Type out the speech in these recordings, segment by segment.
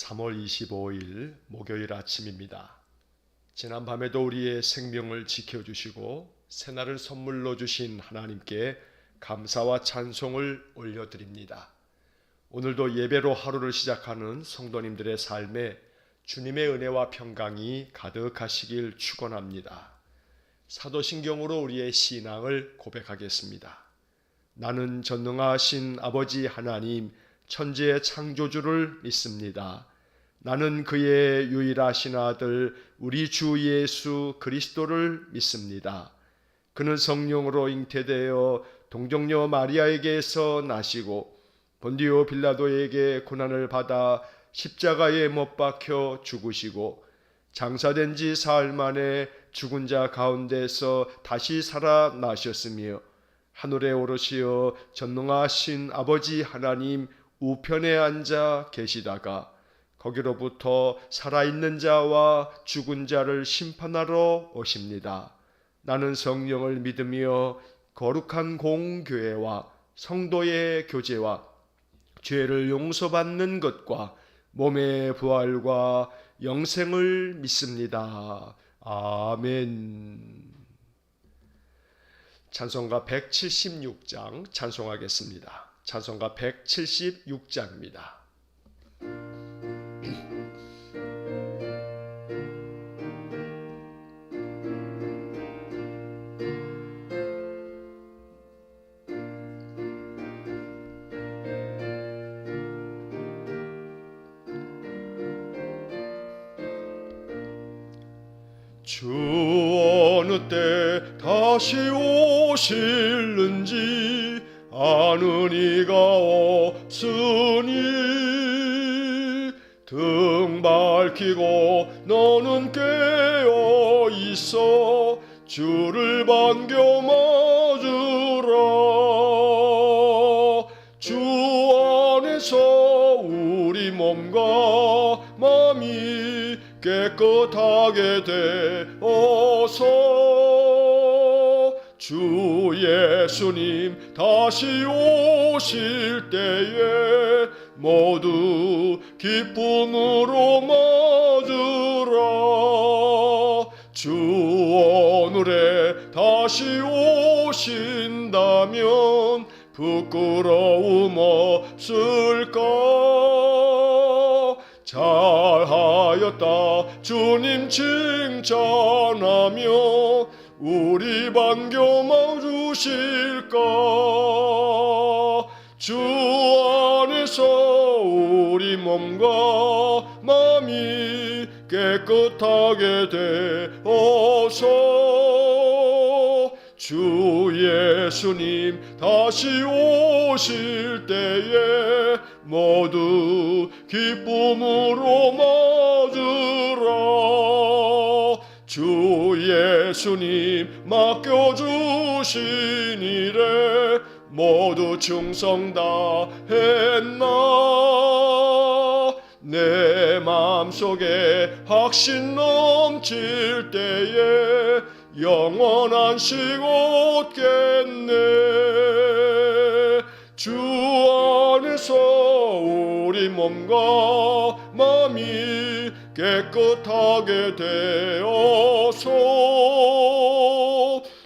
3월 25일 목요일 아침입니다. 지난밤에도 우리의 생명을 지켜주시고 새날을 선물로 주신 하나님께 감사와 찬송을 올려드립니다. 오늘도 예배로 하루를 시작하는 성도님들의 삶에 주님의 은혜와 평강이 가득하시길 축원합니다. 사도신경으로 우리의 신앙을 고백하겠습니다. 나는 전능하신 아버지 하나님 천지의 창조주를 믿습니다. 나는 그의 유일하신 아들 우리 주 예수 그리스도를 믿습니다. 그는 성령으로 잉태되어 동정녀 마리아에게서 나시고 본디오 빌라도에게 고난을 받아 십자가에 못 박혀 죽으시고 장사된 지 사흘 만에 죽은 자 가운데서 다시 살아나셨으며 하늘에 오르시어 전능하신 아버지 하나님 우편에 앉아 계시다가 거기로부터 살아있는 자와 죽은 자를 심판하러 오십니다. 나는 성령을 믿으며 거룩한 공교회와 성도의 교제와 죄를 용서받는 것과 몸의 부활과 영생을 믿습니다. 아멘. 찬송가 176장 찬송하겠습니다. 찬송가 176장입니다. 주 어느 때 다시 오실는지 아는 이가 없으니 등 밝히고 너는 깨어 있어 주를 반겨 맞으라. 주 안에서 우리 몸과 마음이 깨끗하게 되어서 주 예수님 다시 오실 때에 모두 기쁨으로 맞으라. 주 오늘에 다시 오신다면 부끄러움 없을까? 잘하였다 주님 칭찬하며 우리 반겨 맞으실까? 주 안에서 우리 몸과 마음이 깨끗하게 되어서 주 예수님 다시 오실 때에 모두 기쁨으로 맞으라. 주 예수님 맡겨주신 일에 모두 충성 다했나? 내 마음속에 확신 넘칠 때에 영원한 식 얻겠네. 주 안에서 우리 몸과 마음이 깨끗하게 되어서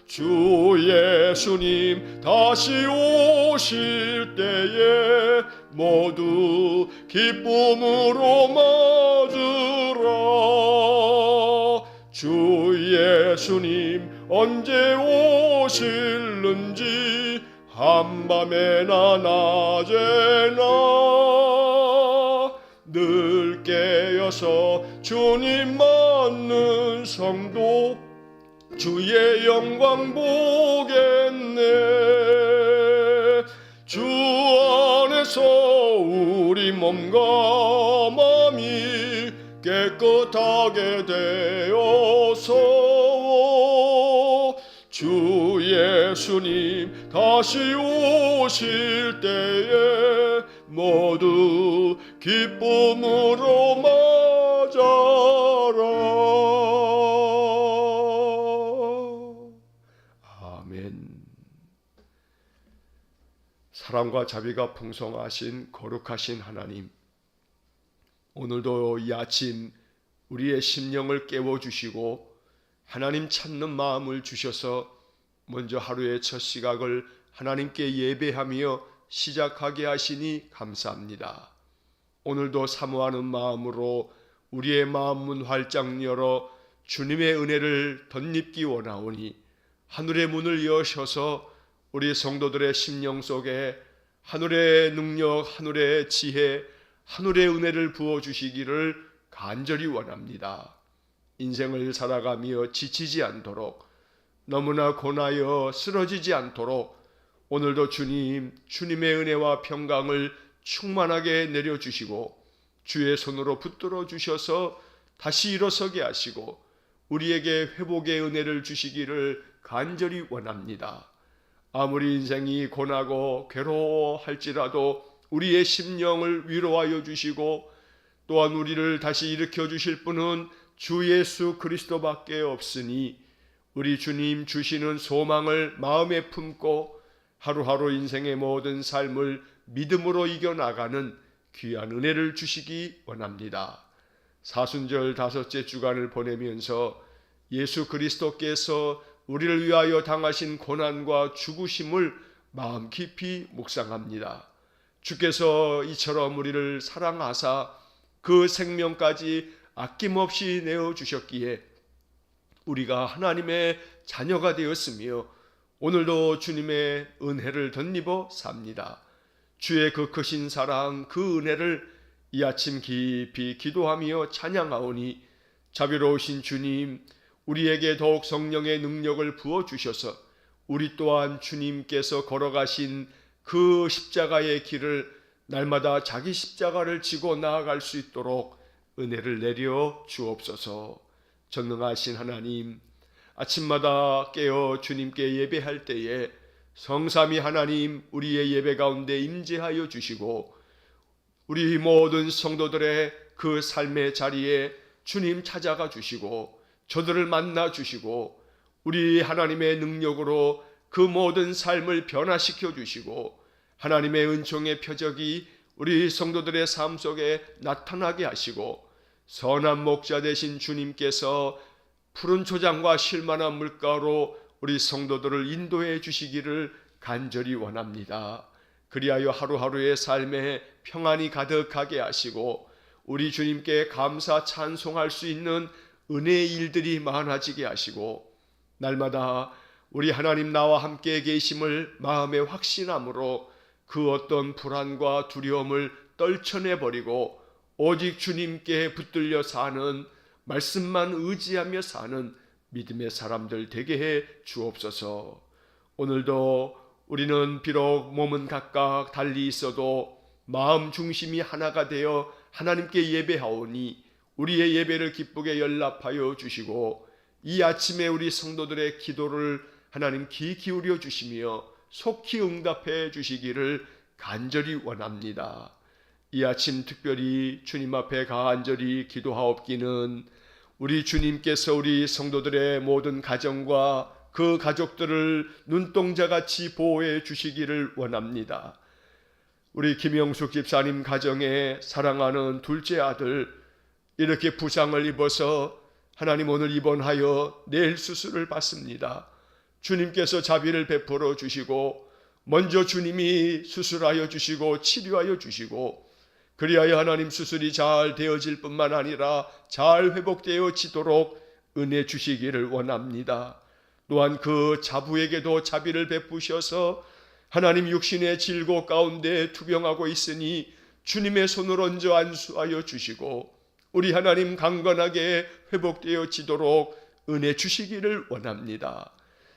주 예수님 다시 오실 때에 모두 기쁨으로 맞으라. 주 예수님 언제 오실는지 한밤에나 낮에나 늘 깨어서 주님 맞는 성도 주의 영광 보겠네. 주 안에서 우리 몸과 마음이 깨끗하게 되어서 주 예수님 다시 오실 때에 모두 기쁨으로 맞아라. 아멘. 사랑과 자비가 풍성하신 거룩하신 하나님, 오늘도 이 아침 우리의 심령을 깨워주시고 하나님 찾는 마음을 주셔서 먼저 하루의 첫 시각을 하나님께 예배하며 시작하게 하시니 감사합니다. 오늘도 사모하는 마음으로 우리의 마음문 활짝 열어 주님의 은혜를 덧입기 원하오니 하늘의 문을 여셔서 우리 성도들의 심령 속에 하늘의 능력, 하늘의 지혜, 하늘의 은혜를 부어주시기를 간절히 원합니다. 인생을 살아가며 지치지 않도록, 너무나 고나여 쓰러지지 않도록 오늘도 주님의 은혜와 평강을 충만하게 내려주시고 주의 손으로 붙들어 주셔서 다시 일어서게 하시고 우리에게 회복의 은혜를 주시기를 간절히 원합니다. 아무리 인생이 고나고 괴로워할지라도 우리의 심령을 위로하여 주시고 또한 우리를 다시 일으켜 주실 분은 주 예수 그리스도밖에 없으니 우리 주님 주시는 소망을 마음에 품고 하루하루 인생의 모든 삶을 믿음으로 이겨나가는 귀한 은혜를 주시기 원합니다. 사순절 5째 주간을 보내면서 예수 그리스도께서 우리를 위하여 당하신 고난과 죽으심을 마음 깊이 묵상합니다. 주께서 이처럼 우리를 사랑하사 그 생명까지 아낌없이 내어주셨기에 우리가 하나님의 자녀가 되었으며 오늘도 주님의 은혜를 덧입어 삽니다. 주의 그 크신 사랑, 그 은혜를 이 아침 깊이 기도하며 찬양하오니 자비로우신 주님, 우리에게 더욱 성령의 능력을 부어주셔서 우리 또한 주님께서 걸어가신 그 십자가의 길을 날마다 자기 십자가를 지고 나아갈 수 있도록 은혜를 내려 주옵소서. 전능하신 하나님, 아침마다 깨어 주님께 예배할 때에 성삼위 하나님 우리의 예배 가운데 임재하여 주시고 우리 모든 성도들의 그 삶의 자리에 주님 찾아가 주시고 저들을 만나 주시고 우리 하나님의 능력으로 그 모든 삶을 변화시켜 주시고 하나님의 은총의 표적이 우리 성도들의 삶 속에 나타나게 하시고 선한 목자 되신 주님께서 푸른 초장과 실만한 물가로 우리 성도들을 인도해 주시기를 간절히 원합니다. 그리하여 하루하루의 삶에 평안이 가득하게 하시고 우리 주님께 감사 찬송할 수 있는 은혜의 일들이 많아지게 하시고 날마다 우리 하나님 나와 함께 계심을 마음에 확신함으로 그 어떤 불안과 두려움을 떨쳐내버리고 오직 주님께 붙들려 사는, 말씀만 의지하며 사는 믿음의 사람들 되게 해 주옵소서. 오늘도 우리는 비록 몸은 각각 달리 있어도 마음 중심이 하나가 되어 하나님께 예배하오니 우리의 예배를 기쁘게 연락하여 주시고 이 아침에 우리 성도들의 기도를 하나님 귀 기울여 주시며 속히 응답해 주시기를 간절히 원합니다. 이 아침 특별히 주님 앞에 간절히 기도하옵기는 우리 주님께서 우리 성도들의 모든 가정과 그 가족들을 눈동자같이 보호해 주시기를 원합니다. 우리 김영숙 집사님 가정에 사랑하는 둘째 아들 이렇게 부상을 입어서 하나님 오늘 입원하여 내일 수술을 받습니다. 주님께서 자비를 베풀어 주시고 먼저 주님이 수술하여 주시고 치료하여 주시고 그리하여 하나님 수술이 잘 되어질 뿐만 아니라 잘 회복되어지도록 은혜 주시기를 원합니다. 또한 그 자부에게도 자비를 베푸셔서 하나님 육신의 질고 가운데 투병하고 있으니 주님의 손을 얹어 안수하여 주시고 우리 하나님 강건하게 회복되어지도록 은혜 주시기를 원합니다.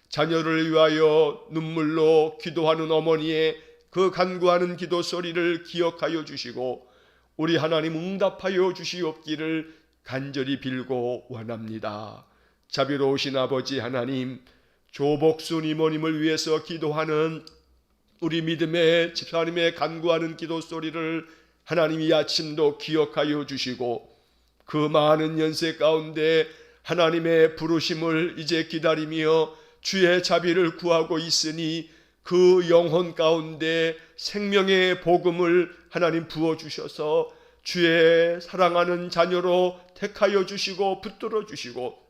자녀를 위하여 눈물로 기도하는 어머니의 그 간구하는 기도 소리를 기억하여 주시고 우리 하나님 응답하여 주시옵기를 간절히 빌고 원합니다. 자비로우신 아버지 하나님, 조복순 이모님을 위해서 기도하는 우리 믿음의 집사님의 간구하는 기도 소리를 하나님 이 아침도 기억하여 주시고 그 많은 연세 가운데 하나님의 부르심을 이제 기다리며 주의 자비를 구하고 있으니 그 영혼 가운데 생명의 복음을 하나님 부어주셔서 주의 사랑하는 자녀로 택하여 주시고 붙들어 주시고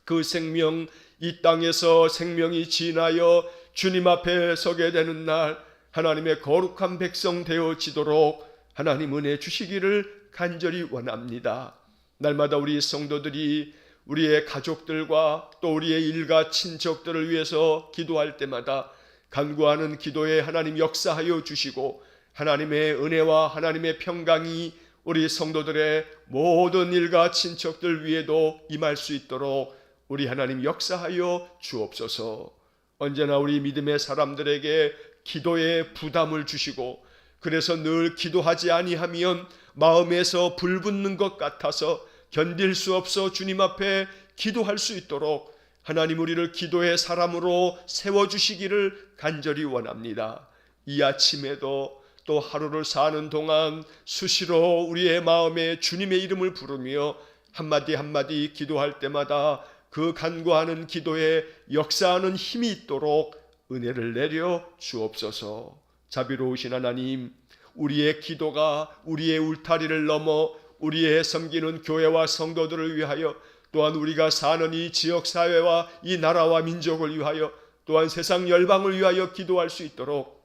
그 생명 이 땅에서 생명이 지나여 주님 앞에 서게 되는 날 하나님의 거룩한 백성 되어지도록 하나님 은혜 주시기를 간절히 원합니다. 날마다 우리 성도들이 우리의 가족들과 또 우리의 일가 친척들을 위해서 기도할 때마다 간구하는 기도에 하나님 역사하여 주시고 하나님의 은혜와 하나님의 평강이 우리 성도들의 모든 일가 친척들 위에도 임할 수 있도록 우리 하나님 역사하여 주옵소서. 언제나 우리 믿음의 사람들에게 기도에 부담을 주시고 그래서 늘 기도하지 아니하면 마음에서 불붙는 것 같아서 견딜 수 없어 주님 앞에 기도할 수 있도록 하나님 우리를 기도의 사람으로 세워주시기를 간절히 원합니다. 이 아침에도 또 하루를 사는 동안 수시로 우리의 마음에 주님의 이름을 부르며 한마디 한마디 기도할 때마다 그 간구하는 기도에 역사하는 힘이 있도록 은혜를 내려 주옵소서. 자비로우신 하나님, 우리의 기도가 우리의 울타리를 넘어 우리의 섬기는 교회와 성도들을 위하여 또한 우리가 사는 이 지역사회와 이 나라와 민족을 위하여 또한 세상 열방을 위하여 기도할 수 있도록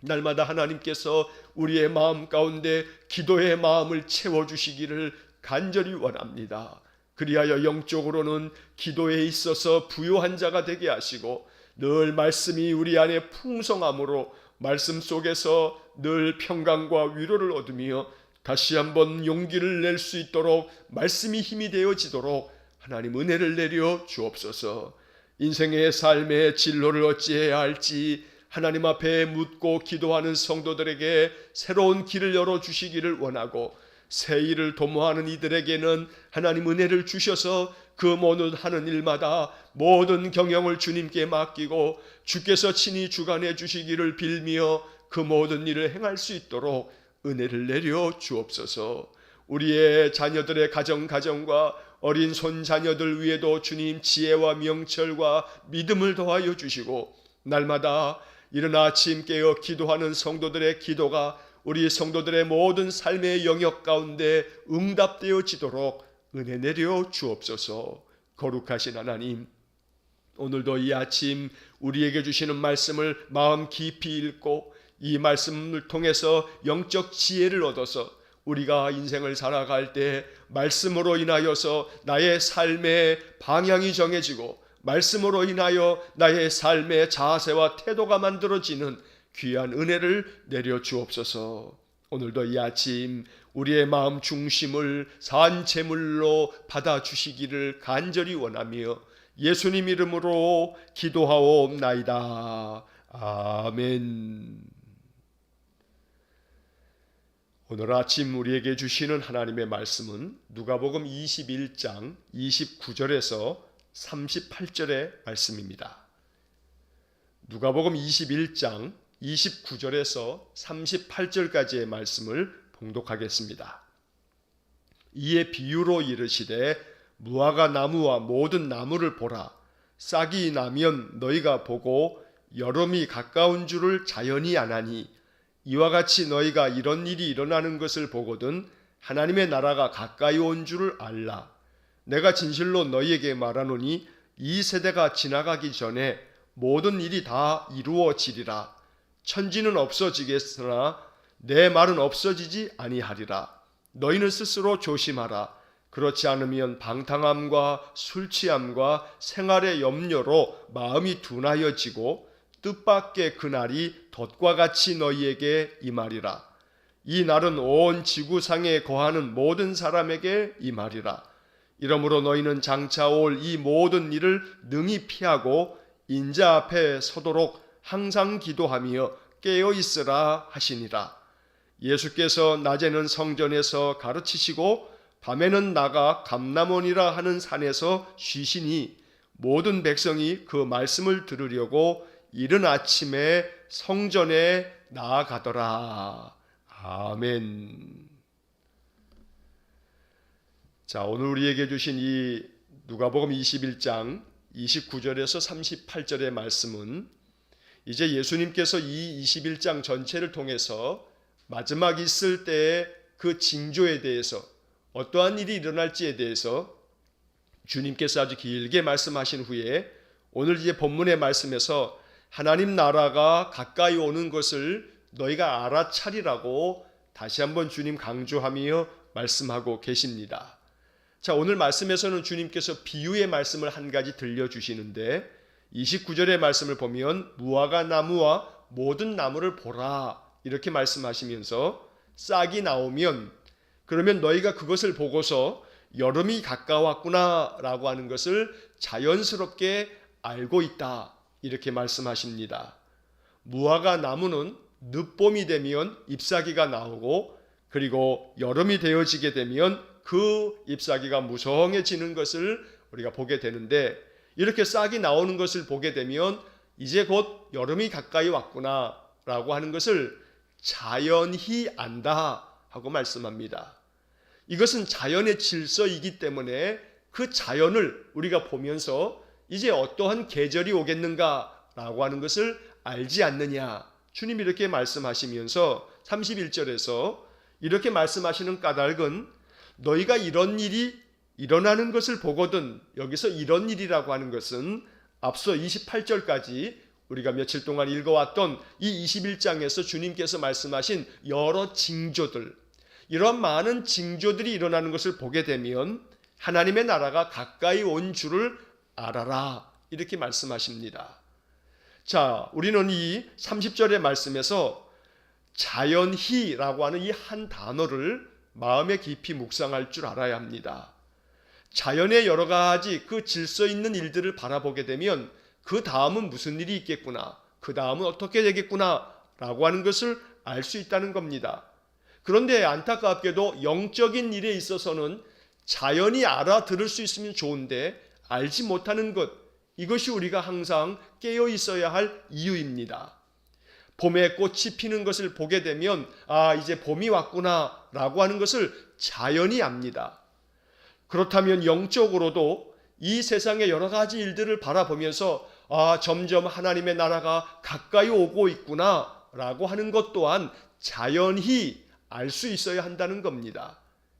날마다 하나님께서 우리의 마음 가운데 기도의 마음을 채워주시기를 간절히 원합니다. 그리하여 영적으로는 기도에 있어서 부요한 자가 되게 하시고 늘 말씀이 우리 안에 풍성함으로 말씀 속에서 늘 평강과 위로를 얻으며 다시 한번 용기를 낼 수 있도록 말씀이 힘이 되어지도록 하나님 은혜를 내려 주옵소서. 인생의 삶의 진로를 어찌해야 할지 하나님 앞에 묻고 기도하는 성도들에게 새로운 길을 열어주시기를 원하고 새 일을 도모하는 이들에게는 하나님 은혜를 주셔서 그 모든 하는 일마다 모든 경영을 주님께 맡기고 주께서 친히 주관해 주시기를 빌며 그 모든 일을 행할 수 있도록 은혜를 내려 주옵소서. 우리의 자녀들의 가정과 어린 손자녀들 위에도 주님 지혜와 명철과 믿음을 더하여 주시고 날마다 이른 아침 깨어 기도하는 성도들의 기도가 우리 성도들의 모든 삶의 영역 가운데 응답되어지도록 은혜 내려 주옵소서. 거룩하신 하나님, 오늘도 이 아침 우리에게 주시는 말씀을 마음 깊이 읽고 이 말씀을 통해서 영적 지혜를 얻어서 우리가 인생을 살아갈 때 말씀으로 인하여서 나의 삶의 방향이 정해지고 말씀으로 인하여 나의 삶의 자세와 태도가 만들어지는 귀한 은혜를 내려 주옵소서. 오늘도 이 아침 우리의 마음 중심을 산 제물로 받아주시기를 간절히 원하며 예수님 이름으로 기도하옵나이다. 아멘. 오늘 아침 우리에게 주시는 하나님의 말씀은 누가복음 21장 29절에서 38절의 말씀입니다. 누가복음 21장 29절에서 38절까지의 말씀을 봉독하겠습니다. 이에 비유로 이르시되 무화과 나무와 모든 나무를 보라. 싹이 나면 너희가 보고 여름이 가까운 줄을 자연히 아나니 이와 같이 너희가 이런 일이 일어나는 것을 보거든 하나님의 나라가 가까이 온 줄을 알라. 내가 진실로 너희에게 말하노니 이 세대가 지나가기 전에 모든 일이 다 이루어지리라. 천지는 없어지겠으나 내 말은 없어지지 아니하리라. 너희는 스스로 조심하라. 그렇지 않으면 방탕함과 술취함과 생활의 염려로 마음이 둔하여지고 뜻밖의 그날이 덫과 같이 너희에게 임하리라. 이 날은 온 지구상에 거하는 모든 사람에게 임하리라. 이러므로 너희는 장차 올 이 모든 일을 능히 피하고 인자 앞에 서도록 항상 기도하며 깨어 있으라 하시니라. 예수께서 낮에는 성전에서 가르치시고 밤에는 나가 감람원이라 하는 산에서 쉬시니 모든 백성이 그 말씀을 들으려고 이른 아침에 성전에 나아가더라. 아멘. 자, 오늘 우리에게 주신 이 누가복음 21장 29절에서 38절의 말씀은 이제 예수님께서 이 21장 전체를 통해서 마지막 있을 때에 그 징조에 대해서, 어떠한 일이 일어날지에 대해서 주님께서 아주 길게 말씀하신 후에 오늘 이제 본문의 말씀에서 하나님 나라가 가까이 오는 것을 너희가 알아차리라고 다시 한번 주님 강조하며 말씀하고 계십니다. 자, 오늘 말씀에서는 주님께서 비유의 말씀을 한 가지 들려주시는데 29절의 말씀을 보면 무화과 나무와 모든 나무를 보라 이렇게 말씀하시면서 싹이 나오면 그러면 너희가 그것을 보고서 여름이 가까웠구나 라고 하는 것을 자연스럽게 알고 있다 이렇게 말씀하십니다. 무화과 나무는 늦봄이 되면 잎사귀가 나오고 그리고 여름이 되어지게 되면 그 잎사귀가 무성해지는 것을 우리가 보게 되는데 이렇게 싹이 나오는 것을 보게 되면 이제 곧 여름이 가까이 왔구나 라고 하는 것을 자연히 안다 하고 말씀합니다. 이것은 자연의 질서이기 때문에 그 자연을 우리가 보면서 이제 어떠한 계절이 오겠는가 라고 하는 것을 알지 않느냐. 주님이 이렇게 말씀하시면서 31절에서 이렇게 말씀하시는 까닭은 너희가 이런 일이 일어나는 것을 보거든, 여기서 이런 일이라고 하는 것은 앞서 28절까지 우리가 며칠 동안 읽어왔던 이 21장에서 주님께서 말씀하신 여러 징조들, 이런 많은 징조들이 일어나는 것을 보게 되면 하나님의 나라가 가까이 온 줄을 알아라 이렇게 말씀하십니다. 자, 우리는 이 30절의 말씀에서 자연희라고 하는 이 한 단어를 마음에 깊이 묵상할 줄 알아야 합니다. 자연의 여러 가지 그 질서 있는 일들을 바라보게 되면 그 다음은 무슨 일이 있겠구나, 그 다음은 어떻게 되겠구나 라고 하는 것을 알 수 있다는 겁니다. 그런데 안타깝게도 영적인 일에 있어서는 자연이 알아들을 수 있으면 좋은데 알지 못하는 것, 이것이 우리가 항상 깨어 있어야 할 이유입니다. 봄에 꽃이 피는 것을 보게 되면 이제 봄이 왔구나 라고 하는 것을 자연히 압니다. 그렇다면 영적으로도 이 세상의 여러 가지 일들을 바라보면서 점점 하나님의 나라가 가까이 오고 있구나 라고 하는 것 또한 자연히 알 수 있어야 한다는 겁니다.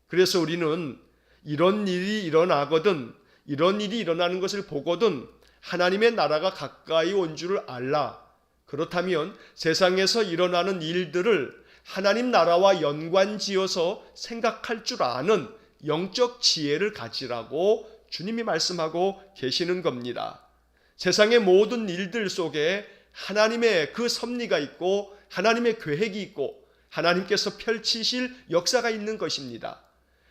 그래서 우리는 이런 일이 일어나거든, 이런 일이 일어나는 것을 보거든 하나님의 나라가 가까이 온 줄을 알라. 그렇다면 세상에서 일어나는 일들을 하나님 나라와 연관지어서 생각할 줄 아는 영적 지혜를 가지라고 주님이 말씀하고 계시는 겁니다. 세상의 모든 일들 속에 하나님의 그 섭리가 있고 하나님의 계획이 있고 하나님께서 펼치실 역사가 있는 것입니다.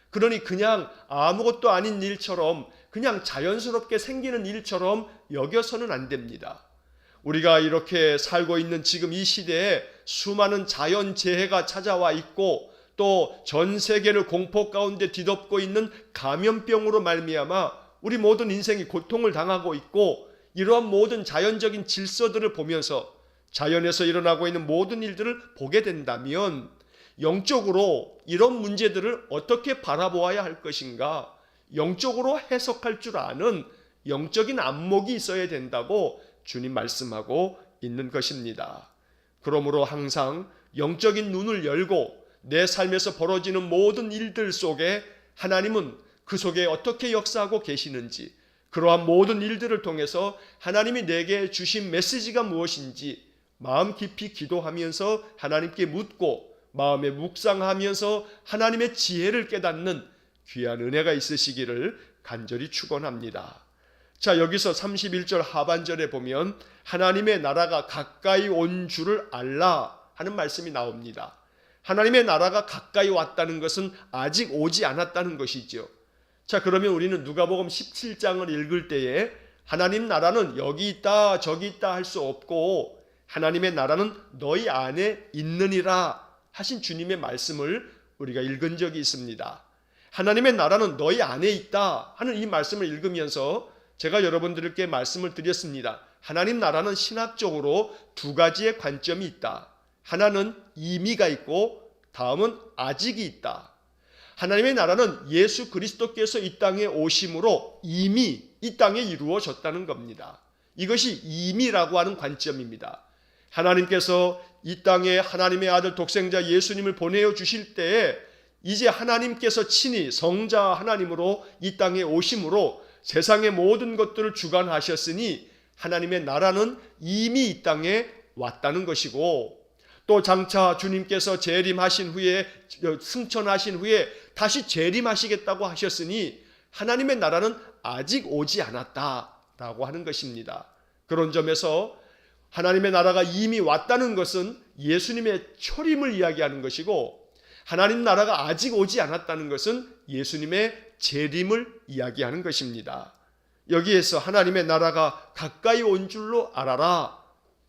그러니 그냥 아무것도 아닌 일처럼, 그냥 자연스럽게 생기는 일처럼 여겨서는 안 됩니다. 우리가 이렇게 살고 있는 지금 이 시대에 수많은 자연재해가 찾아와 있고 또 전 세계를 공포 가운데 뒤덮고 있는 감염병으로 말미암아 우리 모든 인생이 고통을 당하고 있고, 이러한 모든 자연적인 질서들을 보면서 자연에서 일어나고 있는 모든 일들을 보게 된다면 영적으로 이런 문제들을 어떻게 바라보아야 할 것인가, 영적으로 해석할 줄 아는 영적인 안목이 있어야 된다고 주님 말씀하고 있는 것입니다. 그러므로 항상 영적인 눈을 열고 내 삶에서 벌어지는 모든 일들 속에 하나님은 그 속에 어떻게 역사하고 계시는지, 그러한 모든 일들을 통해서 하나님이 내게 주신 메시지가 무엇인지 마음 깊이 기도하면서 하나님께 묻고 마음에 묵상하면서 하나님의 지혜를 깨닫는 귀한 은혜가 있으시기를 간절히 축원합니다. 자, 여기서 31절 하반절에 보면 하나님의 나라가 가까이 온 줄을 알라 하는 말씀이 나옵니다. 하나님의 나라가 가까이 왔다는 것은 아직 오지 않았다는 것이죠. 자, 그러면 우리는 누가복음 17장을 읽을 때에 하나님 나라는 여기 있다 저기 있다 할 수 없고 하나님의 나라는 너희 안에 있느니라 하신 주님의 말씀을 우리가 읽은 적이 있습니다. 하나님의 나라는 너희 안에 있다 하는 이 말씀을 읽으면서 제가 여러분들께 말씀을 드렸습니다. 하나님 나라는 신학적으로 두 가지의 관점이 있다. 하나는 이미가 있고 다음은 아직이 있다. 하나님의 나라는 예수 그리스도께서 이 땅에 오심으로 이미 이 땅에 이루어졌다는 겁니다. 이것이 이미라고 하는 관점입니다. 하나님께서 이 땅에 하나님의 아들 독생자 예수님을 보내어 주실 때에 이제 하나님께서 친히 성자 하나님으로 이 땅에 오심으로 세상의 모든 것들을 주관하셨으니 하나님의 나라는 이미 이 땅에 왔다는 것이고, 또 장차 주님께서 재림하신 후에, 승천하신 후에 다시 재림하시겠다고 하셨으니 하나님의 나라는 아직 오지 않았다라고 하는 것입니다. 그런 점에서 하나님의 나라가 이미 왔다는 것은 예수님의 초림을 이야기하는 것이고, 하나님 나라가 아직 오지 않았다는 것은 예수님의 재림을 이야기하는 것입니다. 여기에서 하나님의 나라가 가까이 온 줄로 알아라.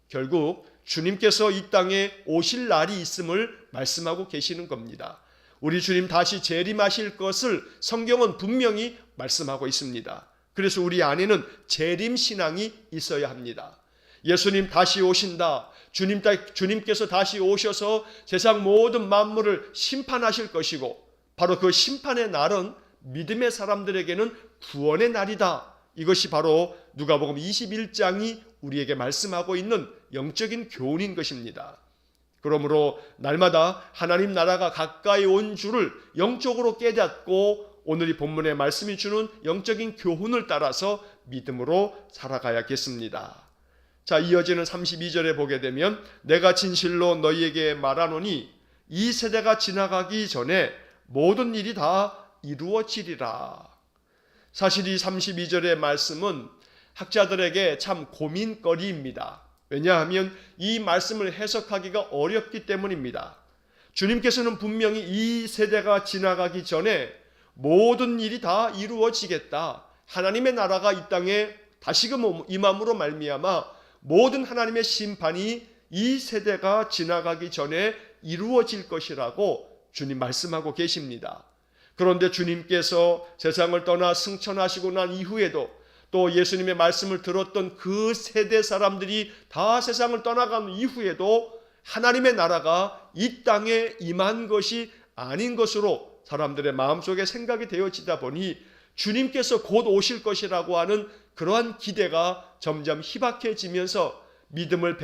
결국 주님께서 이 땅에 오실 날이 있음을 말씀하고 계시는 겁니다. 우리 주님 다시 재림하실 것을 성경은 분명히 말씀하고 있습니다. 그래서 우리 안에는 재림 신앙이 있어야 합니다. 예수님 다시 오신다. 주님께서 다시 오셔서 세상 모든 만물을 심판하실 것이고, 바로 그 심판의 날은 믿음의 사람들에게는 구원의 날이다. 이것이 바로 누가복음 21장이 우리에게 말씀하고 있는 영적인 교훈인 것입니다. 그러므로 날마다 하나님 나라가 가까이 온 줄을 영적으로 깨닫고 오늘 이 본문의 말씀이 주는 영적인 교훈을 따라서 믿음으로 살아가야겠습니다. 자, 이어지는 32절에 보게 되면 내가 진실로 너희에게 말하노니 이 세대가 지나가기 전에 모든 일이 다 이루어지리라. 사실 이 32절의 말씀은 학자들에게 참 고민거리입니다. 왜냐하면 이 말씀을 해석하기가 어렵기 때문입니다. 주님께서는 분명히 이 세대가 지나가기 전에 모든 일이 다 이루어지겠다. 하나님의 나라가 이 땅에 다시금 임함으로 말미암아 모든 하나님의 심판이 이 세대가 지나가기 전에 이루어질 것이라고 주님 말씀하고 계십니다. 그런데 주님께서 세상을 떠나 승천하시고 난 이후에도 또 예수님의 말씀을 들었던 그 세대 사람들이 다 세상을 떠나간 이후에도 하나님의 나라가 이 땅에 임한 것이 아닌 것으로 사람들의 마음속에 생각이 되어지다 보니 주님께서 곧 오실 것이라고 하는 그러한 기대가 점점 희박해지면서 믿음을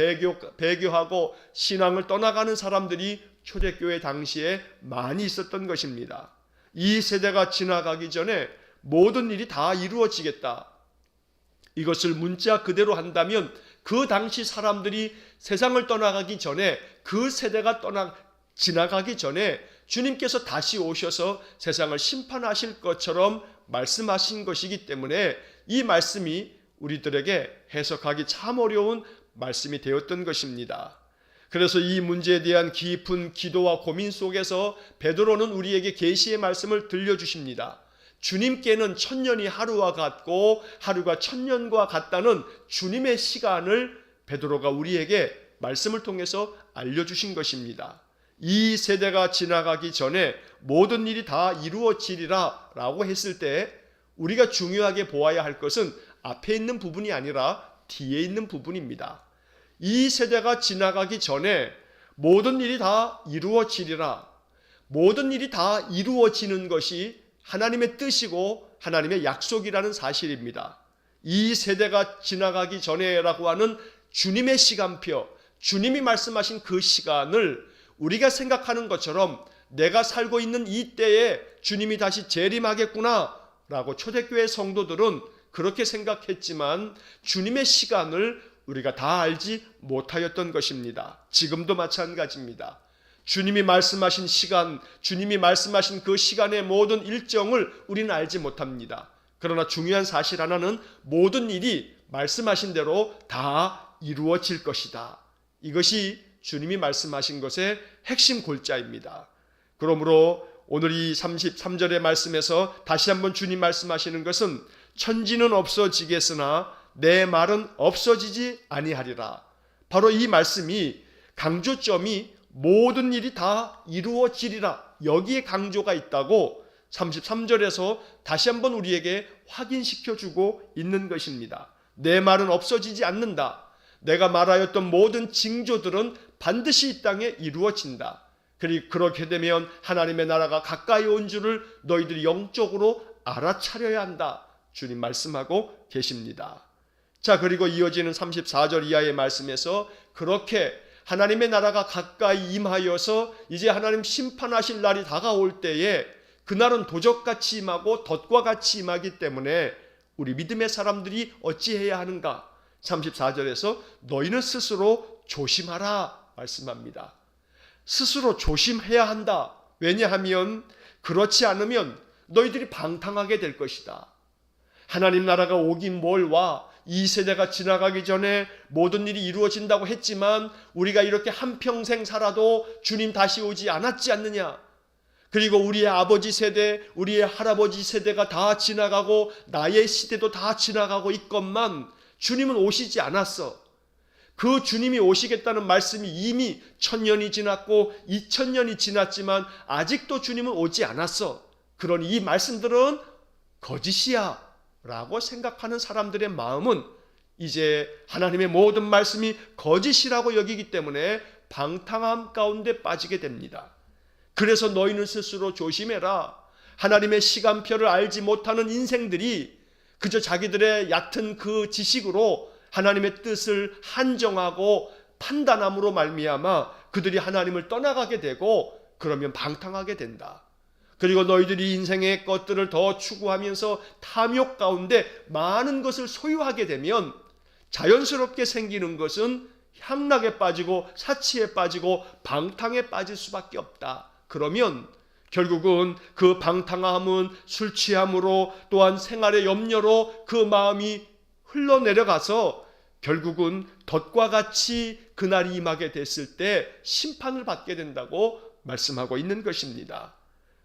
배교하고 신앙을 떠나가는 사람들이 초대교회 당시에 많이 있었던 것입니다. 이 세대가 지나가기 전에 모든 일이 다 이루어지겠다. 이것을 문자 그대로 한다면 그 당시 사람들이 세상을 떠나가기 전에, 그 세대가 지나가기 전에 주님께서 다시 오셔서 세상을 심판하실 것처럼 말씀하신 것이기 때문에 이 말씀이 우리들에게 해석하기 참 어려운 말씀이 되었던 것입니다. 그래서 이 문제에 대한 깊은 기도와 고민 속에서 베드로는 우리에게 계시의 말씀을 들려주십니다. 주님께는 천년이 하루와 같고 하루가 천년과 같다는 주님의 시간을 베드로가 우리에게 말씀을 통해서 알려주신 것입니다. 이 세대가 지나가기 전에 모든 일이 다 이루어지리라 라고 했을 때 우리가 중요하게 보아야 할 것은 앞에 있는 부분이 아니라 뒤에 있는 부분입니다. 이 세대가 지나가기 전에 모든 일이 다 이루어지리라. 모든 일이 다 이루어지는 것이 하나님의 뜻이고 하나님의 약속이라는 사실입니다. 이 세대가 지나가기 전에라고 하는 주님의 시간표, 주님이 말씀하신 그 시간을 우리가 생각하는 것처럼 내가 살고 있는 이 때에 주님이 다시 재림하겠구나 라고 초대교회 성도들은 그렇게 생각했지만 주님의 시간을 우리가 다 알지 못하였던 것입니다. 지금도 마찬가지입니다. 주님이 말씀하신 시간, 주님이 말씀하신 그 시간의 모든 일정을 우리는 알지 못합니다. 그러나 중요한 사실 하나는 모든 일이 말씀하신 대로 다 이루어질 것이다. 이것이 주님이 말씀하신 것의 핵심 골자입니다. 그러므로 오늘 이 33절의 말씀에서 다시 한번 주님 말씀하시는 것은 천지는 없어지겠으나 내 말은 없어지지 아니하리라. 바로 이 말씀이 강조점이 모든 일이 다 이루어지리라. 여기에 강조가 있다고 33절에서 다시 한번 우리에게 확인시켜주고 있는 것입니다. 내 말은 없어지지 않는다. 내가 말하였던 모든 징조들은 반드시 이 땅에 이루어진다. 그리고 그렇게 되면 하나님의 나라가 가까이 온 줄을 너희들이 영적으로 알아차려야 한다. 주님 말씀하고 계십니다. 자, 그리고 이어지는 34절 이하의 말씀에서 그렇게 하나님의 나라가 가까이 임하여서 이제 하나님 심판하실 날이 다가올 때에 그날은 도적같이 임하고 덫과 같이 임하기 때문에 우리 믿음의 사람들이 어찌해야 하는가? 34절에서 너희는 스스로 조심하라 말씀합니다. 스스로 조심해야 한다. 왜냐하면 그렇지 않으면 너희들이 방탕하게 될 것이다. 하나님 나라가 오긴 뭘 와. 이 세대가 지나가기 전에 모든 일이 이루어진다고 했지만 우리가 이렇게 한평생 살아도 주님 다시 오지 않았지 않느냐. 그리고 우리의 아버지 세대, 우리의 할아버지 세대가 다 지나가고 나의 시대도 다 지나가고 있건만 주님은 오시지 않았어. 그 주님이 오시겠다는 말씀이 이미 1000년이 지났고 2000년이 지났지만 아직도 주님은 오지 않았어. 그러니 이 말씀들은 거짓이야 라고 생각하는 사람들의 마음은 이제 하나님의 모든 말씀이 거짓이라고 여기기 때문에 방탕함 가운데 빠지게 됩니다. 그래서 너희는 스스로 조심해라. 하나님의 시간표를 알지 못하는 인생들이 그저 자기들의 얕은 그 지식으로 하나님의 뜻을 한정하고 판단함으로 말미암아 그들이 하나님을 떠나가게 되고 그러면 방탕하게 된다. 그리고 너희들이 인생의 것들을 더 추구하면서 탐욕 가운데 많은 것을 소유하게 되면 자연스럽게 생기는 것은 향락에 빠지고 사치에 빠지고 방탕에 빠질 수밖에 없다. 그러면 결국은 그 방탕함은 술 취함으로 또한 생활의 염려로 그 마음이 흘러내려가서 결국은 덫과 같이 그날이 임하게 됐을 때 심판을 받게 된다고 말씀하고 있는 것입니다.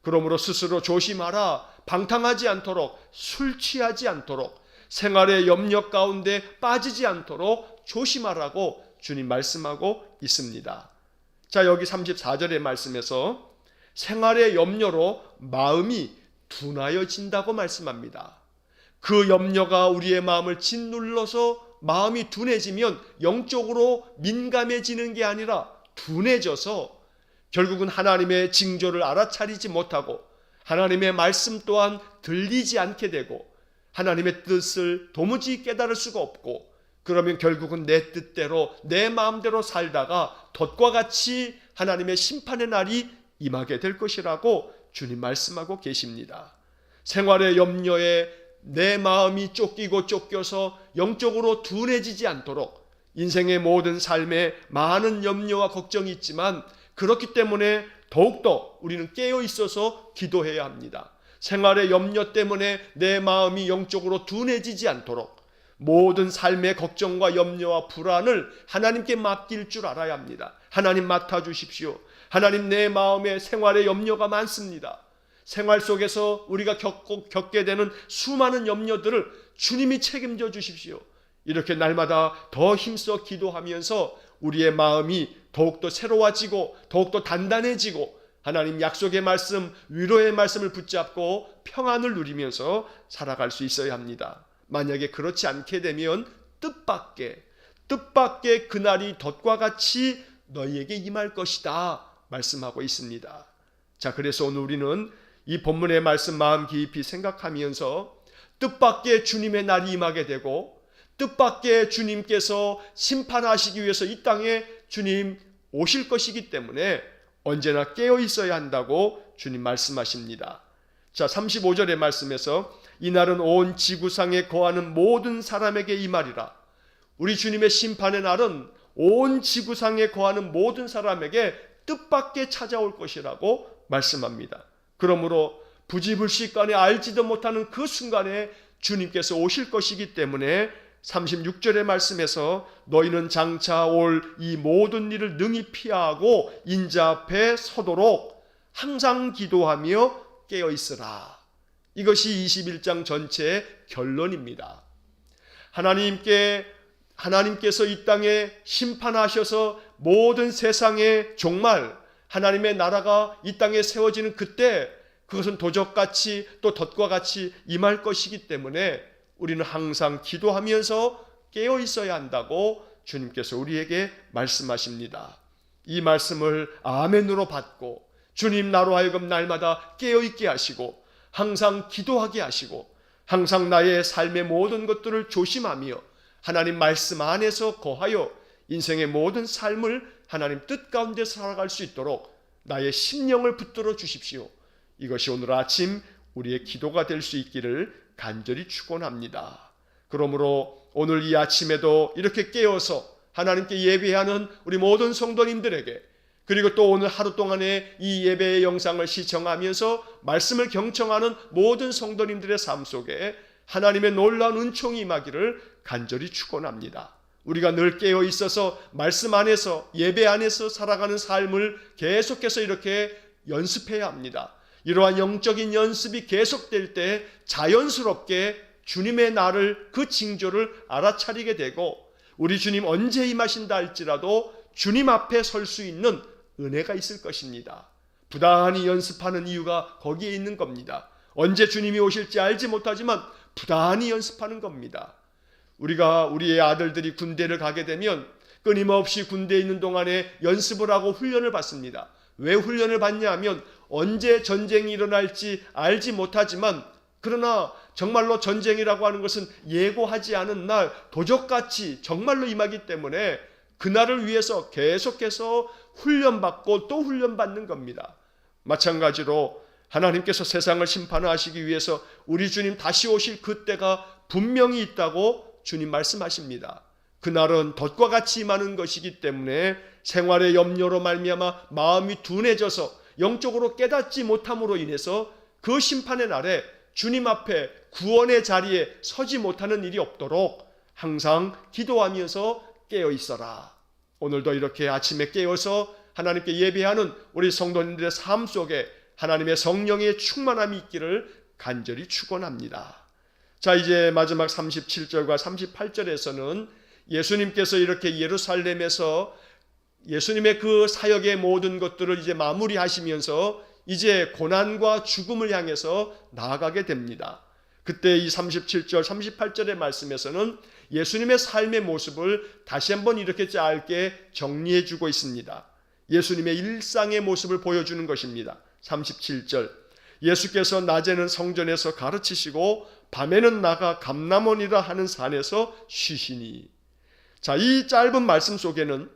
그러므로 스스로 조심하라. 방탕하지 않도록, 술 취하지 않도록, 생활의 염려 가운데 빠지지 않도록 조심하라고 주님 말씀하고 있습니다. 자, 여기 34절의 말씀에서 생활의 염려로 마음이 둔하여진다고 말씀합니다. 그 염려가 우리의 마음을 짓눌러서 마음이 둔해지면 영적으로 민감해지는 게 아니라 둔해져서 결국은 하나님의 징조를 알아차리지 못하고 하나님의 말씀 또한 들리지 않게 되고 하나님의 뜻을 도무지 깨달을 수가 없고 그러면 결국은 내 뜻대로 내 마음대로 살다가 덫과 같이 하나님의 심판의 날이 임하게 될 것이라고 주님 말씀하고 계십니다. 생활의 염려에 내 마음이 쫓기고 쫓겨서 영적으로 둔해지지 않도록 인생의 모든 삶에 많은 염려와 걱정이 있지만 그렇기 때문에 더욱더 우리는 깨어 있어서 기도해야 합니다. 생활의 염려 때문에 내 마음이 영적으로 둔해지지 않도록 모든 삶의 걱정과 염려와 불안을 하나님께 맡길 줄 알아야 합니다. 하나님 맡아주십시오. 하나님 내 마음에 생활의 염려가 많습니다. 생활 속에서 우리가 겪게 되는 수많은 염려들을 주님이 책임져 주십시오. 이렇게 날마다 더 힘써 기도하면서 우리의 마음이 더욱더 새로워지고 더욱더 단단해지고 하나님 약속의 말씀, 위로의 말씀을 붙잡고 평안을 누리면서 살아갈 수 있어야 합니다. 만약에 그렇지 않게 되면 뜻밖의 그날이 덫과 같이 너희에게 임할 것이다 말씀하고 있습니다. 자, 그래서 오늘 우리는 이 본문의 말씀 마음 깊이 생각하면서 뜻밖의 주님의 날이 임하게 되고 뜻밖의 주님께서 심판하시기 위해서 이 땅에 주님 오실 것이기 때문에 언제나 깨어 있어야 한다고 주님 말씀하십니다. 자, 35절의 말씀에서 이날은 온 지구상에 거하는 모든 사람에게 임하리라. 우리 주님의 심판의 날은 온 지구상에 거하는 모든 사람에게 뜻밖에 찾아올 것이라고 말씀합니다. 그러므로 부지불식간에 알지도 못하는 그 순간에 주님께서 오실 것이기 때문에 36절의 말씀에서 너희는 장차 올 이 모든 일을 능히 피하고 인자 앞에 서도록 항상 기도하며 깨어 있으라. 이것이 21장 전체의 결론입니다. 하나님께서 이 땅에 심판하셔서 모든 세상의 종말 하나님의 나라가 이 땅에 세워지는 그때 그것은 도적같이 또 덫과 같이 임할 것이기 때문에 우리는 항상 기도하면서 깨어 있어야 한다고 주님께서 우리에게 말씀하십니다. 이 말씀을 아멘으로 받고 주님 나로 하여금 날마다 깨어 있게 하시고 항상 기도하게 하시고 항상 나의 삶의 모든 것들을 조심하며 하나님 말씀 안에서 거하여 인생의 모든 삶을 하나님 뜻 가운데 살아갈 수 있도록 나의 심령을 붙들어 주십시오. 이것이 오늘 아침 우리의 기도가 될 수 있기를 간절히 축원합니다. 그러므로 오늘 이 아침에도 이렇게 깨어서 하나님께 예배하는 우리 모든 성도님들에게, 그리고 또 오늘 하루 동안의 이 예배의 영상을 시청하면서 말씀을 경청하는 모든 성도님들의 삶 속에 하나님의 놀라운 은총이 임하기를 간절히 축원합니다. 우리가 늘 깨어 있어서 말씀 안에서 예배 안에서 살아가는 삶을 계속해서 이렇게 연습해야 합니다. 이러한 영적인 연습이 계속될 때 자연스럽게 주님의 날을, 그 징조를 알아차리게 되고, 우리 주님 언제 임하신다 할지라도 주님 앞에 설 수 있는 은혜가 있을 것입니다. 부단히 연습하는 이유가 거기에 있는 겁니다. 언제 주님이 오실지 알지 못하지만 부단히 연습하는 겁니다. 우리가 우리의 아들들이 군대를 가게 되면 끊임없이 군대에 있는 동안에 연습을 하고 훈련을 받습니다. 왜 훈련을 받냐 하면 언제 전쟁이 일어날지 알지 못하지만, 그러나 정말로 전쟁이라고 하는 것은 예고하지 않은 날 도적같이 정말로 임하기 때문에 그날을 위해서 계속해서 훈련받고 또 훈련받는 겁니다. 마찬가지로 하나님께서 세상을 심판하시기 위해서 우리 주님 다시 오실 그때가 분명히 있다고 주님 말씀하십니다. 그날은 덫과 같이 임하는 것이기 때문에 생활의 염려로 말미암아 마음이 둔해져서 영적으로 깨닫지 못함으로 인해서 그 심판의 날에 주님 앞에 구원의 자리에 서지 못하는 일이 없도록 항상 기도하면서 깨어 있어라. 오늘도 이렇게 아침에 깨어서 하나님께 예배하는 우리 성도님들의 삶 속에 하나님의 성령의 충만함이 있기를 간절히 축원합니다. 자, 이제 마지막 37절과 38절에서는 예수님께서 이렇게 예루살렘에서 예수님의 그 사역의 모든 것들을 이제 마무리하시면서 이제 고난과 죽음을 향해서 나아가게 됩니다. 그때 이 37절, 38절의 말씀에서는 예수님의 삶의 모습을 다시 한번 이렇게 짧게 정리해 주고 있습니다. 예수님의 일상의 모습을 보여주는 것입니다. 37절, 예수께서 낮에는 성전에서 가르치시고 밤에는 나가 감람원이라 하는 산에서 쉬시니. 자, 이 짧은 말씀 속에는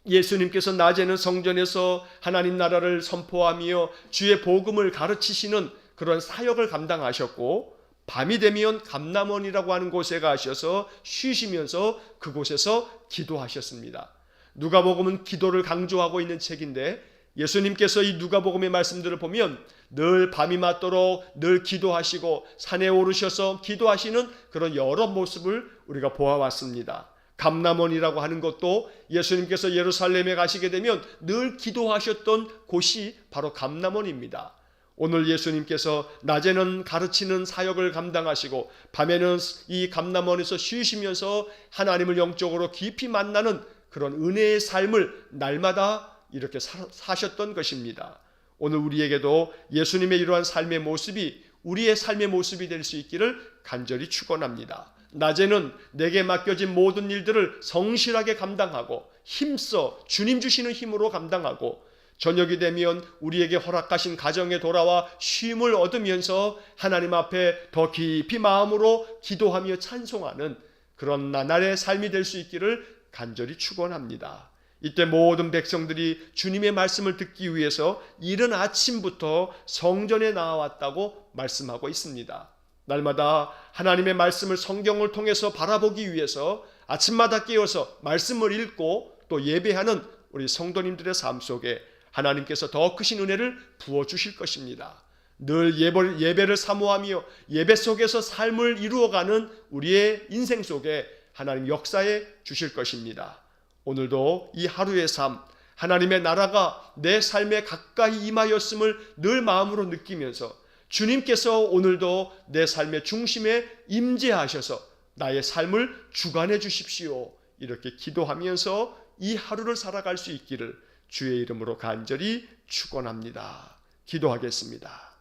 예수님께서 낮에는 성전에서 하나님 나라를 선포하며 주의 복음을 가르치시는 그런 사역을 감당하셨고, 밤이 되면 감람원이라고 하는 곳에 가셔서 쉬시면서 그곳에서 기도하셨습니다. 누가복음은 기도를 강조하고 있는 책인데, 예수님께서 이 누가복음의 말씀들을 보면 늘 밤이 맞도록 늘 기도하시고 산에 오르셔서 기도하시는 그런 여러 모습을 우리가 보아왔습니다. 감람원이라고 하는 것도 예수님께서 예루살렘에 가시게 되면 늘 기도하셨던 곳이 바로 감람원입니다. 오늘 예수님께서 낮에는 가르치는 사역을 감당하시고 밤에는 이 감람원에서 쉬시면서 하나님을 영적으로 깊이 만나는 그런 은혜의 삶을 날마다 이렇게 사셨던 것입니다. 오늘 우리에게도 예수님의 이러한 삶의 모습이 우리의 삶의 모습이 될 수 있기를 간절히 축원합니다. 낮에는 내게 맡겨진 모든 일들을 성실하게 감당하고 힘써 주님 주시는 힘으로 감당하고, 저녁이 되면 우리에게 허락하신 가정에 돌아와 쉼을 얻으면서 하나님 앞에 더 깊이 마음으로 기도하며 찬송하는 그런 나날의 삶이 될 수 있기를 간절히 축원합니다. 이때 모든 백성들이 주님의 말씀을 듣기 위해서 이른 아침부터 성전에 나와왔다고 말씀하고 있습니다. 날마다 하나님의 말씀을 성경을 통해서 바라보기 위해서 아침마다 깨어서 말씀을 읽고 또 예배하는 우리 성도님들의 삶 속에 하나님께서 더 크신 은혜를 부어주실 것입니다. 늘 예배를 사모하며 예배 속에서 삶을 이루어가는 우리의 인생 속에 하나님 역사해 주실 것입니다. 오늘도 이 하루의 삶, 하나님의 나라가 내 삶에 가까이 임하였음을 늘 마음으로 느끼면서 주님께서 오늘도 내 삶의 중심에 임재하셔서 나의 삶을 주관해 주십시오. 이렇게 기도하면서 이 하루를 살아갈 수 있기를 주의 이름으로 간절히 축원합니다. 기도하겠습니다.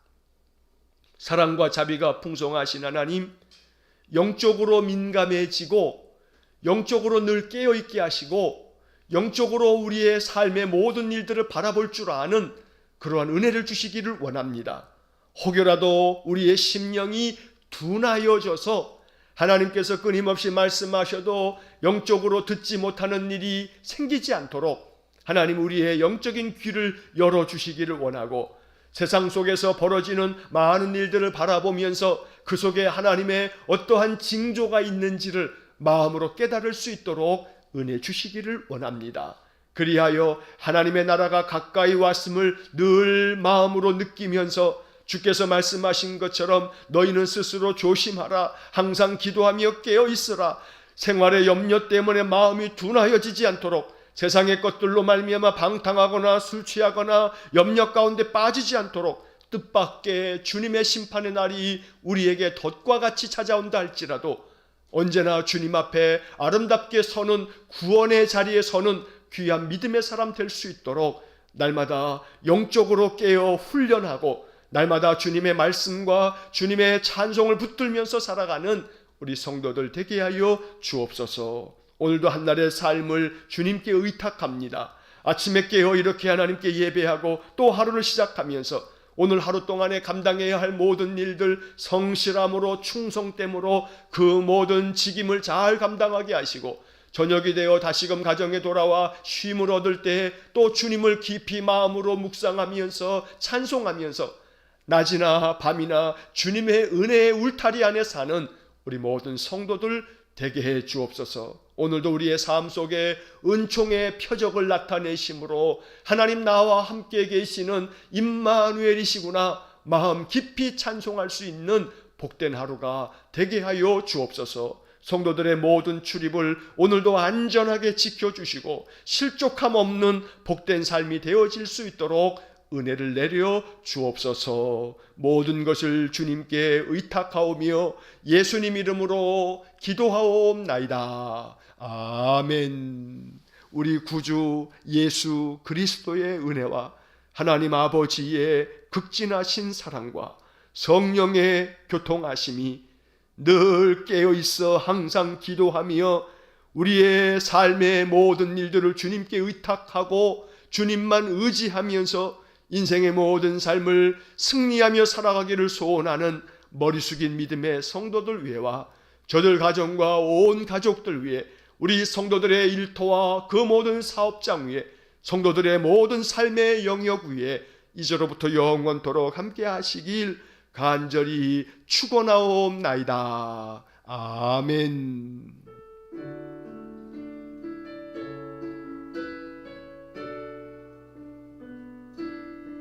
사랑과 자비가 풍성하신 하나님, 영적으로 민감해지고 영적으로 늘 깨어있게 하시고 영적으로 우리의 삶의 모든 일들을 바라볼 줄 아는 그러한 은혜를 주시기를 원합니다. 혹여라도 우리의 심령이 둔하여져서 하나님께서 끊임없이 말씀하셔도 영적으로 듣지 못하는 일이 생기지 않도록 하나님 우리의 영적인 귀를 열어주시기를 원하고 세상 속에서 벌어지는 많은 일들을 바라보면서 그 속에 하나님의 어떠한 징조가 있는지를 마음으로 깨달을 수 있도록 은혜 주시기를 원합니다. 그리하여 하나님의 나라가 가까이 왔음을 늘 마음으로 느끼면서 주께서 말씀하신 것처럼 너희는 스스로 조심하라. 항상 기도하며 깨어 있으라. 생활의 염려 때문에 마음이 둔하여지지 않도록 세상의 것들로 말미암아 방탕하거나 술 취하거나 염려 가운데 빠지지 않도록 뜻밖의 주님의 심판의 날이 우리에게 덫과 같이 찾아온다 할지라도 언제나 주님 앞에 아름답게 서는 구원의 자리에 서는 귀한 믿음의 사람 될 수 있도록 날마다 영적으로 깨어 훈련하고 날마다 주님의 말씀과 주님의 찬송을 붙들면서 살아가는 우리 성도들 되게 하여 주옵소서. 오늘도 한날의 삶을 주님께 의탁합니다. 아침에 깨어 이렇게 하나님께 예배하고 또 하루를 시작하면서 오늘 하루 동안에 감당해야 할 모든 일들 성실함으로 충성됨으로 그 모든 직임을 잘 감당하게 하시고 저녁이 되어 다시금 가정에 돌아와 쉼을 얻을 때 또 주님을 깊이 마음으로 묵상하면서 찬송하면서 낮이나 밤이나 주님의 은혜의 울타리 안에 사는 우리 모든 성도들 되게 해 주옵소서. 오늘도 우리의 삶 속에 은총의 표적을 나타내심으로 하나님 나와 함께 계시는 임마누엘이시구나 마음 깊이 찬송할 수 있는 복된 하루가 되게 하여 주옵소서. 성도들의 모든 출입을 오늘도 안전하게 지켜주시고 실족함 없는 복된 삶이 되어질 수 있도록 은혜를 내려 주옵소서. 모든 것을 주님께 의탁하오며 예수님 이름으로 기도하옵나이다. 아멘. 우리 구주 예수 그리스도의 은혜와 하나님 아버지의 극진하신 사랑과 성령의 교통하심이 늘 깨어있어 항상 기도하며 우리의 삶의 모든 일들을 주님께 의탁하고 주님만 의지하면서 인생의 모든 삶을 승리하며 살아가기를 소원하는 머리 숙인 믿음의 성도들 위해와 저들 가정과 온 가족들 위해 우리 성도들의 일터와 그 모든 사업장 위에 성도들의 모든 삶의 영역 위에 이제로부터 영원토록 함께 하시길 간절히 축원하옵나이다. 아멘.